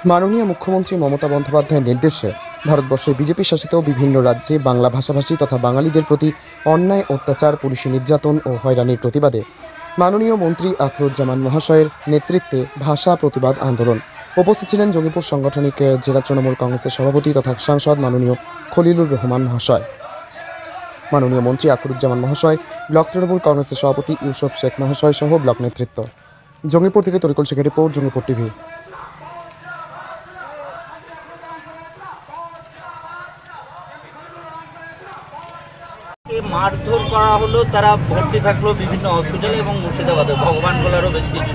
মাননীয় মুখ্যমন্ত্রী মমতা বন্দ্যোপাধ্যায়ের নির্দেশে ভারতবর্ষের বিজেপি শাসিত বিভিন্ন রাজ্যে বাংলা ভাষাভাষী তথা বাঙালিদের প্রতি অন্যায়, অত্যাচার, পুলিশি নির্যাতন ও হয়রানির প্রতিবাদে মাননীয় মন্ত্রী আখরুজ্জামান মহাশয়ের নেতৃত্বে ভাষা প্রতিবাদ আন্দোলন। উপস্থিত ছিলেন জঙ্গিপুর সাংগঠনিক জেলা তৃণমূল কংগ্রেসের সভাপতি তথা সাংসদ মাননীয় খলিলুর রহমান মহাশয়, মাননীয় মন্ত্রী আখরুজ্জামান মহাশয়, ব্লক তৃণমূল কংগ্রেসের সভাপতি ইউসুফ শেখ মহাশয় সহ ব্লক নেতৃত্ব। জঙ্গিপুর থেকে তরিকুল শেখের রিপোর্ট, জঙ্গিপুর টিভি। মারধর করা হলো, তারা ভর্তি থাকলো বিভিন্ন হসপিটালে এবং মুর্শিদাবাদে ভগবানগোলারও বেশ কিছু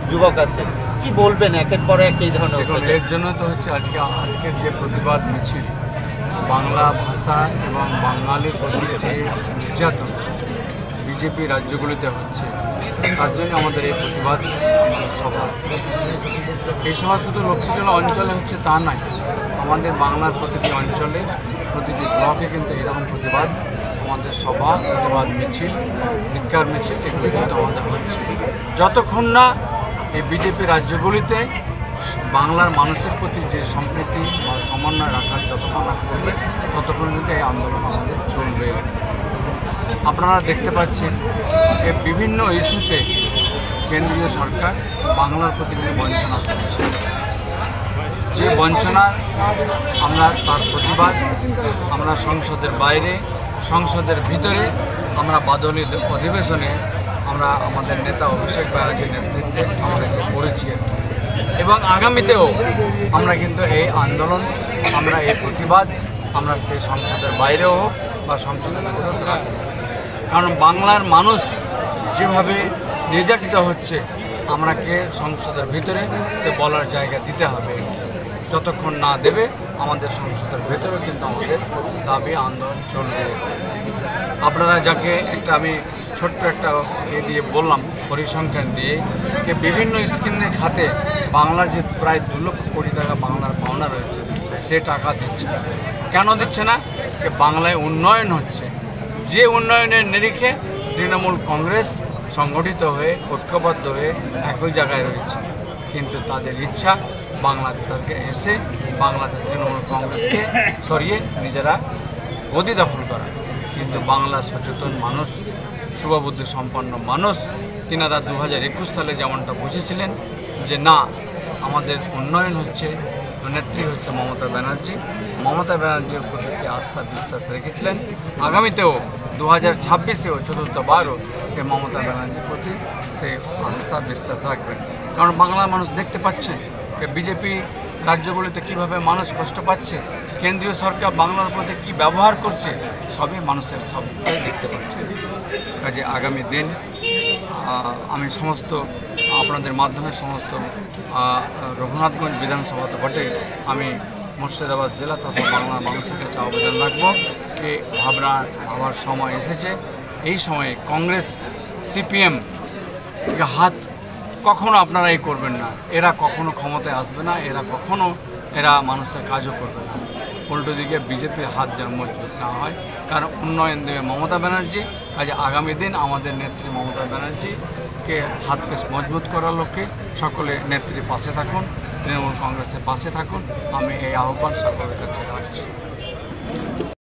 যুবক আছে। কি বলবেন একের পর এক এই ধরনের? এর জন্য তো হচ্ছে আজকের যে প্রতিবাদ মিছিল, বাংলা ভাষা এবং বাঙালির প্রতি যে নির্যাতন বিজেপি রাজ্যগুলিতে হচ্ছে, তার জন্য আমাদের এই প্রতিবাদ সভা। এই সভা শুধু লক্ষ্মীজলা অঞ্চলে হচ্ছে তা নয়, আমাদের বাংলার প্রতিটি অঞ্চলে, প্রতিটি ব্লকে কিন্তু এরকম প্রতিবাদ, আমাদের সভা, প্রতিবাদ মিছিল, ধিক্কার মিছিল এগুলি কিন্তু আমাদের হচ্ছে। যতক্ষণ না এই বিজেপি রাজ্যগুলিতে বাংলার মানুষের প্রতি যে সম্প্রীতি বা সমন্বয় রাখার যতক্ষণ না করবে, ততক্ষণ কিন্তু এই আন্দোলন আমাদের চলবে। আপনারা দেখতে পাচ্ছেন যে বিভিন্ন ইস্যুতে কেন্দ্রীয় সরকার বাংলার প্রতি বঞ্চনা করছে। যে বঞ্চনার আমরা তার প্রতিবাদ আমরা সংসদের বাইরে, সংসদের ভিতরে, আমরা বাদলী অধিবেশনে আমরা আমাদের নেতা অভিষেক ব্যানার্জির নেতৃত্বে আমরা করেছি এবং আগামীতেও আমরা কিন্তু এই আন্দোলন, আমরা এই প্রতিবাদ আমরা সেই সংসদের বাইরেও হোক বা সংসদের ভিতরেও রাখব। কারণ বাংলার মানুষ যেভাবে নির্যাতিত হচ্ছে, আমরাকে সংসদের ভিতরে সে বলার জায়গা দিতে হবে। যতক্ষণ না দেবে আমাদের সংসদের ভেতরেও কিন্তু আমাদের দাবি আন্দোলন চলবে। আপনারা যাকে আমি ছোট্ট একটা দিয়ে বললাম, পরিসংখ্যান দিয়ে, যে বিভিন্ন স্কিমের খাতে বাংলার যে প্রায় 2 লক্ষ কোটি টাকা বাংলার পাওনা রয়েছে, সে টাকা দিচ্ছে না। কেন দিচ্ছে না? যে বাংলায় উন্নয়ন হচ্ছে। যে উন্নয়নের নিরিখে তৃণমূল কংগ্রেস সংগঠিত হয়ে, ঐক্যবদ্ধ হয়ে একই জায়গায় রয়েছে, কিন্তু তাদের ইচ্ছা বাংলাতে তাকে এসে বাংলাতে তৃণমূল কংগ্রেসকে সরিয়ে নিজেরা গদি দখল করা। কিন্তু বাংলা সচেতন মানুষ, শুভবুদ্ধি সম্পন্ন মানুষ, তিনারা 2021 সালে যেমনটা বুঝেছিলেন যে না, আমাদের উন্নয়ন হচ্ছে, নেত্রী হচ্ছে মমতা ব্যানার্জি, মমতা ব্যানার্জির প্রতি সে আস্থা বিশ্বাস রেখেছিলেন। আগামীতেও 2026-এও চতুর্থবারও সে মমতা ব্যানার্জির প্রতি সে আস্থা বিশ্বাস রাখবেন। কারণ বাংলার মানুষ দেখতে পাচ্ছেন যে বিজেপি রাজ্যগুলিতে কীভাবে মানুষ কষ্ট পাচ্ছে, কেন্দ্রীয় সরকার বাংলার প্রতি কী ব্যবহার করছে, সবই মানুষের সবটাই দেখতে পাচ্ছে। কাজে আগামী দিন আমি সমস্ত আপনাদের মাধ্যমে সমস্ত রঘুনাথগঞ্জ বিধানসভাতে বটে আমি মুর্শিদাবাদ জেলা তথা বাংলার মানুষের কাছে আবেদন রাখব যে ভাবার সময় এসেছে। এই সময়ে কংগ্রেস, সিপিএম হাত কখনো আপনারা এই করবেন না। এরা কখনো ক্ষমতায় আসবে না, এরা মানুষের কাজও করবে না। উল্টো দিকে বিজেপির হাত যেন মজবুত না হয়, কারণ উন্নয়ন দেবে মমতা ব্যানার্জি। কাজে আগামী দিন আমাদের নেত্রী মমতা ব্যানার্জিকে হাতকে মজবুত করার লক্ষ্যে সকলে নেত্রীর পাশে থাকুন, তৃণমূল কংগ্রেসের পাশে থাকুন। আমি এই আহ্বান সকলের কাছে রাখছি।